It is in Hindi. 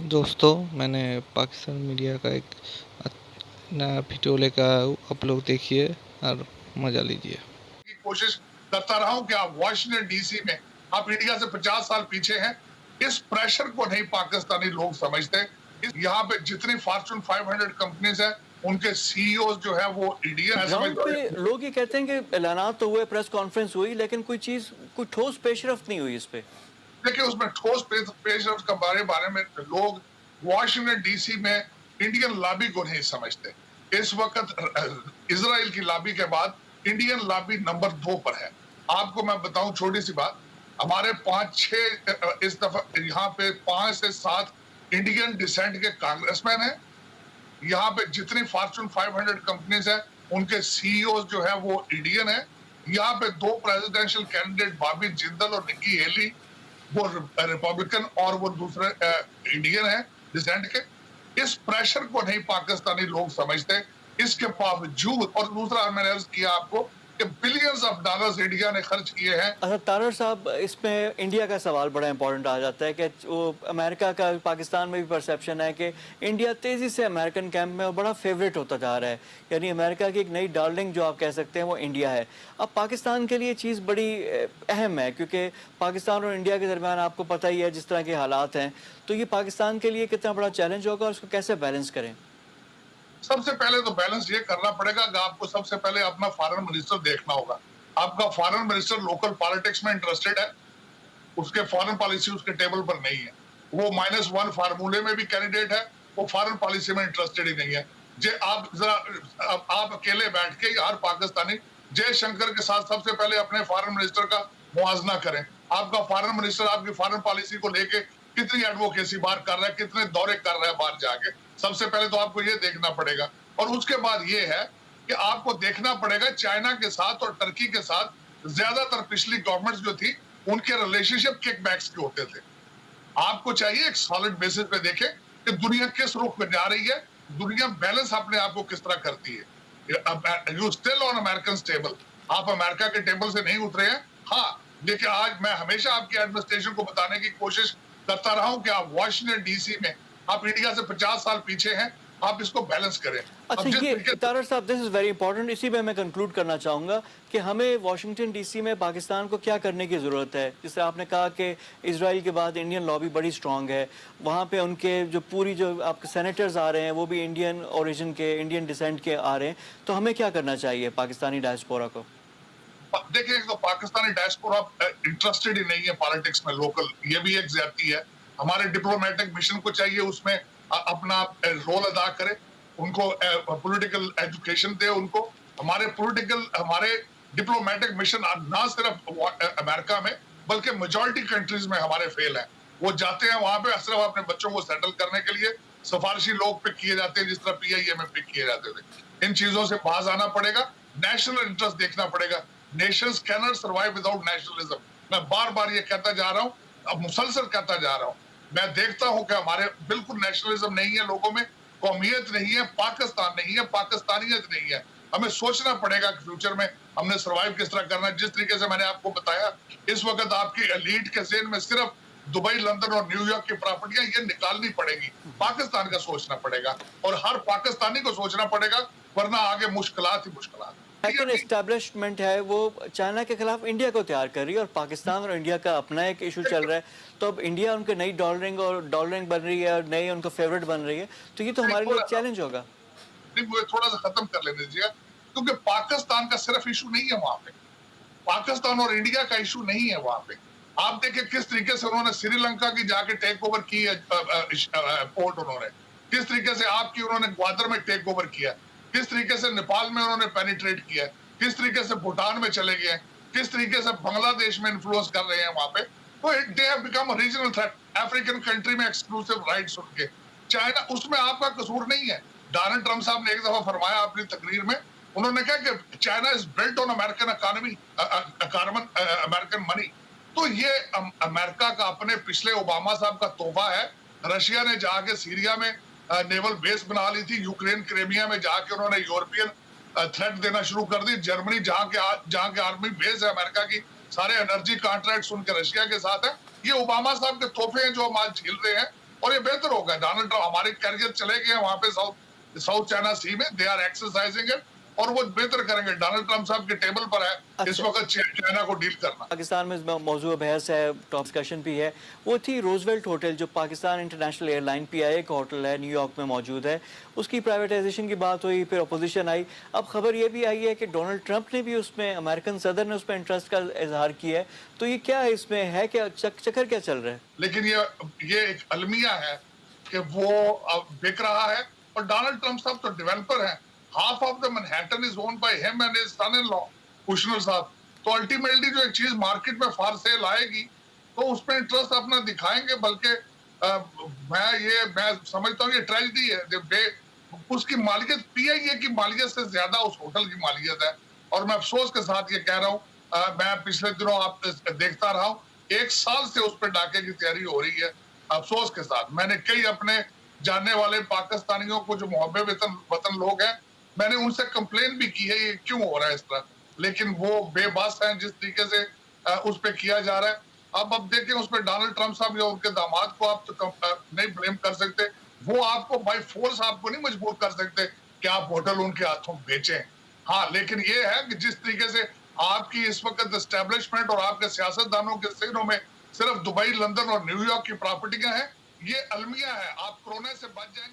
दोस्तों, मैंने पाकिस्तान मीडिया का एक नया वीडियो लेकर आया हूँ। आप लोग देखिए और मजा लीजिए। की कोशिश करता रहा हूं कि आप वॉशिंगटन डीसी में आप इंडिया से 50 साल पीछे हैं। इस प्रेशर को नहीं पाकिस्तानी लोग समझते। यहाँ पे जितनी फॉर्च्यून 500 कंपनीज है उनके सीईओ जो है वो इंडियन ग्राउंड पे लोग ये कहते हैं कि ऐलानात तो हुए, प्रेस कॉन्फ्रेंस हुई, लेकिन कोई ठोस पेशरफ्त नहीं हुई इस पे। देखिए उसमें ठोस पेशरफ्त के बारे में लोग वॉशिंगटन डीसी में इंडियन लॉबी को नहीं समझते। इस वक्त इजराइल की लॉबी के बाद इंडियन लॉबी नंबर 2 पर है। आपको मैं बताऊं छोटी सी बात, हमारे 5-6 इस दफा यहाँ पे 5 से 7 इंडियन डिसेंट के कांग्रेसमैन हैं। यहाँ पे जितनी फॉर्च्यून 500 कंपनीज है उनके सीईओ जो है वो इंडियन है। यहाँ पे 2 प्रेसिडेंशियल कैंडिडेट बॉबी जिंदल और निकी हेली वो रिपब्लिकन और वो दूसरे इंडियन है डिसेंट के। इस प्रेशर को नहीं पाकिस्तानी लोग समझते। इसके बावजूद, और दूसरा मैंने अर्ज किया आपको कि बिलियंस ऑफ डॉलर्स इंडिया ने खर्च किए हैं। अच्छा तारड़ साहब, इसमें इंडिया का सवाल बड़ा इंपॉर्टेंट आ जाता है कि वो अमेरिका का पाकिस्तान में भी परसेप्शन है कि इंडिया तेज़ी से अमेरिकन कैंप में बड़ा फेवरेट होता जा रहा है, यानी अमेरिका की एक नई डार्लिंग जो आप कह सकते हैं वो इंडिया है। अब पाकिस्तान के लिए चीज़ बड़ी अहम है क्योंकि पाकिस्तान और इंडिया के दरमियान आपको पता ही है जिस तरह के हालात हैं, तो ये पाकिस्तान के लिए कितना बड़ा चैलेंज होगा और उसको कैसे बैलेंस करें? सबसे पहले तो बैलेंस ये करना पड़ेगा कि आपको सबसे पहले अपना फॉरेन मिनिस्टर देखना होगा। आपका फॉरेन मिनिस्टर लोकल पॉलिटिक्स में इंटरेस्टेड है, उसके फॉरेन पॉलिसी उसके टेबल पर नहीं है। वो -1 फार्मूले में भी कैंडिडेट है, वो फॉरेन पॉलिसी में इंटरेस्टेड ही नहीं है। जे आप जरा आप अकेले बैठ के हर पाकिस्तानी जयशंकर के साथ सबसे पहले अपने फॉरेन मिनिस्टर का मुआवजा करें। आपका फॉरेन मिनिस्टर आपकी फॉरेन पॉलिसी को लेके कितनी एडवोकेसी बाहर कर रहा है, कितने दौरे कर रहा है बाहर जाके। सबसे पहले तो आपको ये देखना पड़ेगा। और उसके बाद ये है कि आपको देखना पड़ेगा चाइना के साथ और टर्की के साथ ज्यादातर पिछली गवर्नमेंट्स जो थी उनके रिलेशनशिप किकबैक्स के होते थे। आपको चाहिए एक सॉलिड बेसिस पे देखें कि दुनिया किस रुख पे जा रही है, दुनिया बैलेंस अपने आप को किस तरह करती है। You still on American table, आप अमेरिका के टेबल से नहीं उतरे हैं। हाँ, देखिए आज मैं हमेशा आपकी एडमिनिस्ट्रेशन को बताने की कोशिश करता रहा हूं कि आप वॉशिंगटन डीसी में आप इंडिया से 50 साल पीछे हैं, आप इसको बैलेंस करें। अच्छा, ये तारड़ साहब, दिस इज वेरी इंपॉर्टेंट। इसी पे मैं कंक्लूड करना चाहूंगा कि हमें वाशिंगटन डीसी में पाकिस्तान को क्या करने की ज़रूरत है। जैसे आपने कहा कि इजराइल के बाद इंडियन लॉबी बड़ी स्ट्रांग है, वहाँ पे उनके जो आपके सेनेटर्स आ रहे हैं वो भी इंडियन ओरिजिन के, इंडियन डिसेंट के आ रहे हैं, तो हमें क्या करना चाहिए पाकिस्तानी डायस्पोरा को? देखिए, तो पाकिस्तानी डायस्पोरा इंटरेस्टेड ही नहीं है पॉलिटिक्स में लोकल, ये भी एक ज्यादती है। हमारे डिप्लोमेटिक मिशन को चाहिए उसमें अपना रोल अदा करे, उनको पॉलिटिकल एजुकेशन दे उनको। हमारे डिप्लोमेटिक मिशन ना सिर्फ अमेरिका में बल्कि मेजॉरिटी कंट्रीज में हमारे फेल है। वो जाते हैं वहां पे सिर्फ अपने बच्चों को सेटल करने के लिए, सिफारशी लोग पिक किए जाते हैं जिस तरह PIA में पिक किए जाते थे। इन चीजों से बाज आना पड़ेगा, नेशनल इंटरेस्ट देखना पड़ेगा। Nations can not survive without nationalism. मैं बार बार ये कहता जा रहा हूँ, अब मुसलसल कहता जा रहा हूँ। मैं देखता हूँ कि हमारे बिल्कुल नेशनलिज्म नहीं है लोगों में, कौमियत नहीं है, पाकिस्तान नहीं है, पाकिस्तानियत नहीं है। हमें सोचना पड़ेगा कि फ्यूचर में हमने सर्वाइव किस तरह करना है। जिस तरीके से मैंने आपको बताया, इस वक्त आपकी एलीट के ज़हन में सिर्फ दुबई, लंदन और न्यूयॉर्क की प्रॉपर्टियां ये निकालनी पड़ेगी। पाकिस्तान का सोचना पड़ेगा और हर पाकिस्तानी को सोचना पड़ेगा, वरना आगे मुश्किलात ही मुश्किलात। अमेरिकन एस्टेब्लिशमेंट है वो चाइना के खिलाफ इंडिया को तैयार कर रही है और पाकिस्तान और इंडिया का अपना एक इशू चल रहा है, तो अब इंडिया उनके नई डॉलरिंग बन रही है और नई उनको फेवरेट बन रही है, तो ये तो हमारे लिए चैलेंज होगा। मुझे थोड़ा सा खत्म कर लेने दीजिए, क्योंकि पाकिस्तान का सिर्फ इशू नहीं है वहां पे, पाकिस्तान और इंडिया का इशू नहीं है वहां पे। आप देखिए किस तरीके से उन्होंने श्रीलंका की जाके टेक ओवर की है, पोर्ट उन्होंने किस तरीके से आपकी उन्होंने ग्वादर में टेक ओवर किया, किस तरीके से नेपाल में उन्होंने पेनिट्रेट किया, किस तरीके से भूटान में चले गए, किस तरीके से बांग्लादेश में इन्फ्लुएंस कर रहे हैं वहां पे। तो they have become a regional threat. African country में एक्सक्लूसिव राइट्स उनके, चाइना उसमें आपका कसूर नहीं है। डोनाल्ड ट्रंप साहब ने एक दफा फरमाया अपनी तकरीर में, उन्होंने कहा कि China is built on American economy, American money. तो ये अमेरिका का अपने पिछले ओबामा साहब का तोहफा है। रशिया ने जाके सीरिया में नेवल बेस बना ली थी, यूक्रेन क्रीमिया में जाके उन्होंने यूरोपियन थ्रेट देना शुरू कर दी। जर्मनी जहाँ के आर्मी बेस है अमेरिका की, सारे एनर्जी कॉन्ट्रैक्ट्स उनके रशिया के साथ है। ये ओबामा साहब के तोहफे हैं जो हम आज झेल रहे हैं। और ये बेहतर होगा। डोनाल्ड ट्रंप हमारे कैरियर चले गए वहां पे साउथ चाइना सी में, दे आर एक्सरसाइजिंग इट, और वो बेहतर करेंगे। डोनाल्ड ट्रंप साहब के टेबल पर है इस अच्छा। वक्त चाइना को डील करना। पाकिस्तान में मौजूद बहस है, टॉप डिस्कशन भी है, वो थी रोजवेल्ट होटल जो पाकिस्तान इंटरनेशनल एयरलाइन PIA का होटल है, न्यूयॉर्क में मौजूद है, उसकी प्राइवेटाइजेशन की बात हुई, फिर अपोजिशन आई। अब खबर ये भी आई है कि डोनाल्ड ट्रंप ने भी उसमें, अमेरिकन सदर ने उसमें इंटरेस्ट का इजहार किया है। तो ये क्या है, इसमें है क्या, चक्कर क्या चल रहा है? लेकिन ये एक अलमिया है कि वो अब बिक रहा है, और डोनाल्ड ट्रंप साहब तो डेवलपर हैं। Half of the Manhattan is owned by him and his son in law Kushner साहब। तो अल्टीमेटली जो एक चीज मार्केट में फॉर सेल आएगी तो उसमें इंटरेस्ट अपना दिखाएंगे। बल्कि मैं समझता हूँ ये ट्रेजेडी है। उसकी मालियत PIA की मालियत से ज्यादा उस होटल की मालियत है। और मैं अफसोस के साथ ये कह रहा हूँ, मैं पिछले दिनों आप देखता रहा हूँ, 1 साल से उस पर डाके की तैयारी हो रही है। अफसोस के साथ मैंने कई अपने जानने वाले पाकिस्तानियों को जो मुहब्बे वतन लोग हैं, मैंने उनसे कंप्लेन भी की है ये क्यों हो रहा है इस तरह, लेकिन वो बेबस हैं जिस तरीके से उस पर किया जा रहा है। अब देखें उस पर डोनाल्ड ट्रंप साहब या उनके दामाद को आप तो नहीं ब्लेम कर सकते। वो आपको बाय फोर्स आपको नहीं मजबूर कर सकते कि आप होटल उनके हाथों बेचें। हाँ, लेकिन ये है कि जिस तरीके से आपकी इस वक्त एस्टेब्लिशमेंट और आपके सियासतदानों के सिरों में सिर्फ दुबई, लंदन और न्यूयॉर्क की प्रॉपर्टियां हैं, ये अलमिया है। आप कोरोना से बच जाएंगे।